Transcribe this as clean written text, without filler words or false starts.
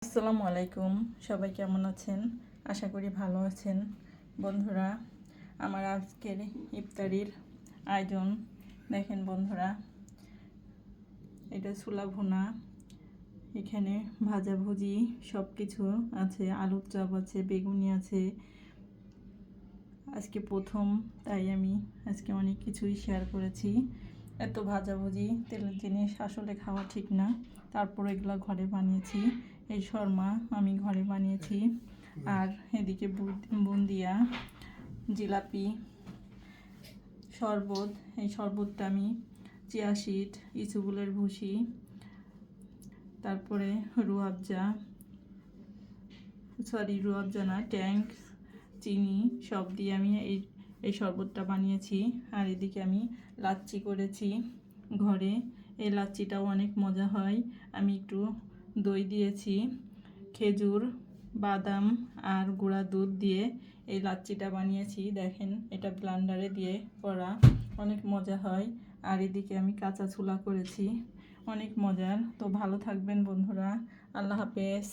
আসসালামু আলাইকুম, সবাই কেমন আছেন? আশা করি ভালো আছেন। বন্ধুরা, আমার আজকের ইফতারির আয়োজন দেখেন বন্ধুরা, এটা ছোলা ভুনা, এখানে ভাজাভুজি সব কিছু আছে, আলুর চপ আছে, বেগুনি আছে। আজকে প্রথম, তাই আমি আজকে অনেক কিছুই শেয়ার করেছি। এত ভাজাভুজি তেলের জিনিস আসলে খাওয়া ঠিক না, তারপর এগুলো ঘরে বানিয়েছি। এই শর্মা আমি ঘরে বানিয়েছি। আর এদিকে বুন্দিয়া, জিলাপি, শরবত। এই শরবতটা আমি চিয়া সিড, ইসুবুলের ভুসি, তারপরে রুয়াবজা না, ট্যাঙ্ক, চিনি সব দিয়ে আমি এই শরবতটা বানিয়েছি। আর এদিকে আমি লাচ্ছি করেছি ঘরে। এই লাচ্ছিটাও অনেক মজা হয়। আমি একটু দই দিয়েছি, খেজুর, বাদাম আর গুঁড়া দুধ দিয়ে এই লাচ্ছিটা বানিয়েছি। দেখেন, এটা ব্লেন্ডারে দিয়ে করা, অনেক মজা হয়। আর এদিকে আমি কাঁচা ছোলা করেছি, অনেক মজার। তো ভালো থাকবেন বন্ধুরা, আল্লাহ হাফেজ।